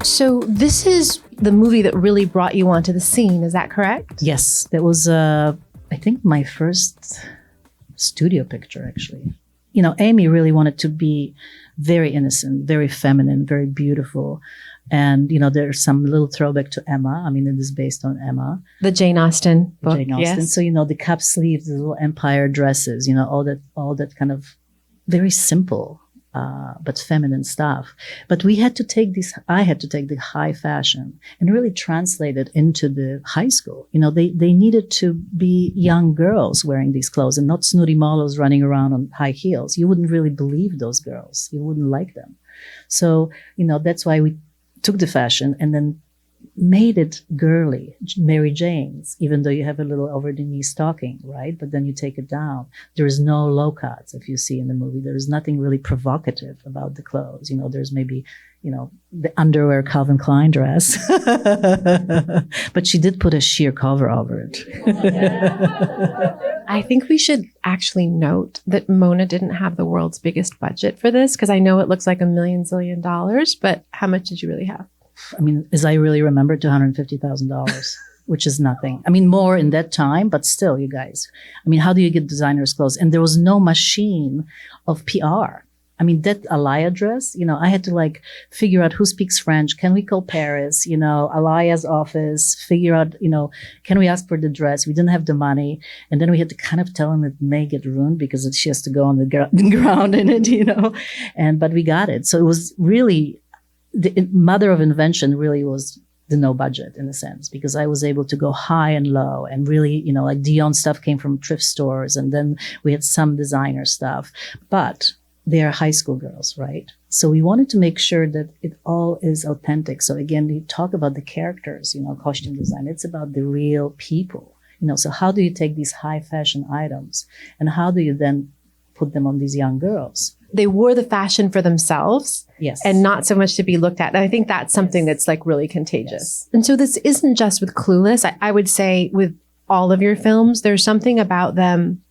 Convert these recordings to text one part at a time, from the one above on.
So this is the movie that really brought you onto the scene. Is that correct? Yes, that was, I think, my first studio picture, actually. You know, Amy really wanted to be very innocent, very feminine, very beautiful. And, you know, there's some little throwback to Emma. I mean, it is based on Emma. The Jane Austen book. Jane Austen. Yes. So, you know, the cup sleeves, the little empire dresses, you know, all that kind of very simple, but feminine stuff. But I had to take the high fashion and really translate it into the high school. You know, they needed to be young girls wearing these clothes and not snooty models running around on high heels. You wouldn't really believe those girls. You wouldn't like them. So, you know, that's why we took the fashion and then made it girly, Mary Jane's, even though you have a little over the knee stocking, right? But then you take it down. There is no low cuts, if you see in the movie. There is nothing really provocative about the clothes. You know, there's maybe, you know, the underwear Calvin Klein dress. But she did put a sheer cover over it. I think we should actually note that Mona didn't have the world's biggest budget for this, because I know it looks like $1 million zillion, but how much did you really have? I mean, as I really remember, $250,000, which is nothing. I mean, more in that time, but still, you guys. I mean, how do you get designers' clothes? And there was no machine of PR. I mean, that Alaya dress, you know, I had to like figure out who speaks French. Can we call Paris? You know, Alaya's office, figure out, you know, can we ask for the dress? We didn't have the money. And then we had to kind of tell him it may get ruined because she has to go on the ground in it, you know, but we got it. So it was really, the mother of invention really was the no budget in a sense, because I was able to go high and low and really, you know, like Dion stuff came from thrift stores and then we had some designer stuff, but they are high school girls, right? So we wanted to make sure that it all is authentic. So again, we talk about the characters, you know, costume design. It's about the real people, you know, so how do you take these high fashion items and how do you then put them on these young girls? They wore the fashion for themselves, yes, and not so much to be looked at. And I think that's something that's like really contagious. Yes. And so this isn't just with Clueless. I would say with all of your films, there's something about them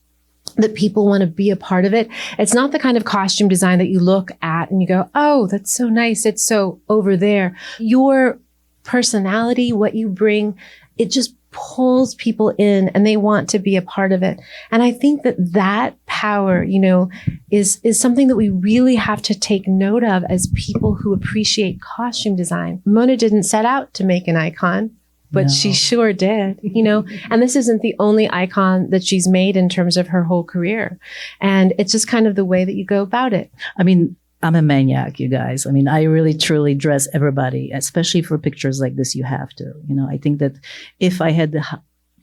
that people want to be a part of it. It's not the kind of costume design that you look at and you go, oh, that's so nice. It's so over there. Your personality, what you bring, it just pulls people in and they want to be a part of it. And I think that power, you know, is something that we really have to take note of as people who appreciate costume design. Mona didn't set out to make an icon, but she sure did, you know, and this isn't the only icon that she's made in terms of her whole career. And it's just kind of the way that you go about it. I mean, I'm a maniac, you guys. I mean, I really truly dress everybody, especially for pictures like this, you have to. You know, I think that if I had the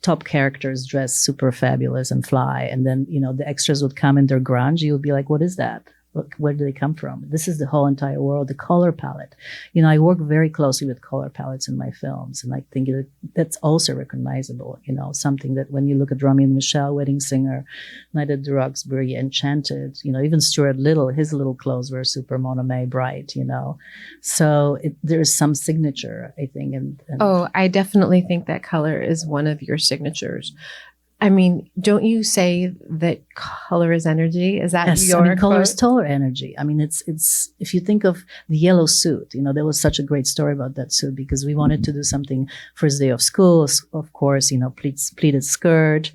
top characters dressed super fabulous and fly, and then, you know, the extras would come in their grunge, you would be like, what is that? Look, where do they come from? This is the whole entire world, the color palette. You know, I work very closely with color palettes in my films, and I think that's also recognizable, you know, something that when you look at Romeo and Michelle, Wedding Singer, Night at the Roxbury, Enchanted, you know, even Stuart Little, his little clothes were super Monome bright, you know. So there's some signature, I think. And oh, I definitely think that color is one of your signatures. I mean, don't you say that color is energy? Is that yes, your I mean, color quote? is total energy. I mean, it's if you think of the yellow suit, you know, there was such a great story about that suit because we wanted to do something first day of school, of course, you know, pleated skirt,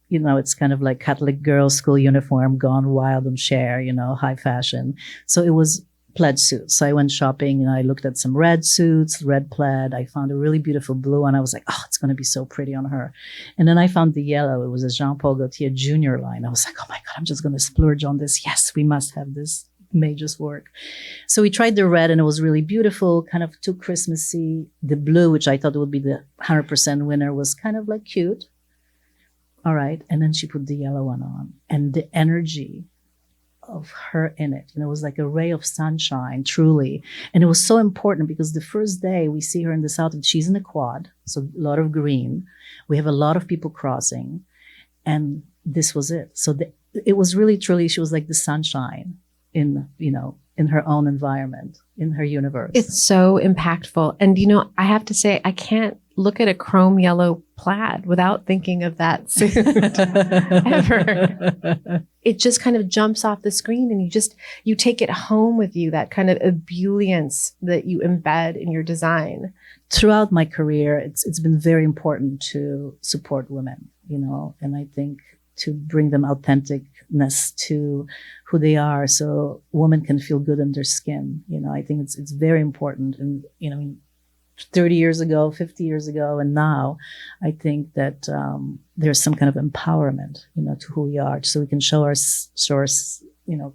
you know, it's kind of like Catholic girls' school uniform gone wild on Cher, you know, high fashion. So it was plaid suits. So I went shopping and I looked at some red suits, red plaid. I found a really beautiful blue one. I was like, oh, it's going to be so pretty on her. And then I found the yellow. It was a Jean-Paul Gaultier Jr. line. I was like, oh my God, I'm just going to splurge on this. Yes, we must have this. May just work. So we tried the red and it was really beautiful, kind of too Christmassy. The blue, which I thought would be the 100% winner, was kind of like cute. All right. And then she put the yellow one on and the energy of her in it. And it was like a ray of sunshine, truly. And it was so important because the first day we see her in the south, she's in a quad, so a lot of green. We have a lot of people crossing. And this was it. So it was really, truly, she was like the sunshine in, you know, in her own environment, in her universe. It's so impactful. And, I have to say, I can't look at a chrome yellow plaid without thinking of that suit ever. It just kind of jumps off the screen and you take it home with you, that kind of ebullience that you embed in your design. Throughout my career, it's been very important to support women, and I think to bring them authenticness to who they are so women can feel good in their skin. I think it's very important. And, 30 years ago, 50 years ago, and now, I think that there's some kind of empowerment, to who we are, so we can show our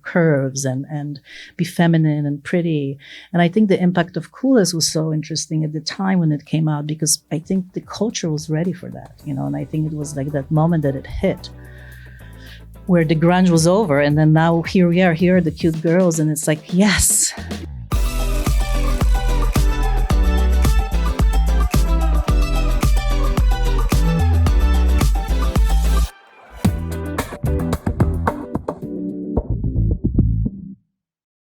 curves and be feminine and pretty. And I think the impact of Clueless was so interesting at the time when it came out, because I think the culture was ready for that, and I think it was like that moment that it hit, where the grunge was over, and then now here we are, here are the cute girls, and it's like, yes,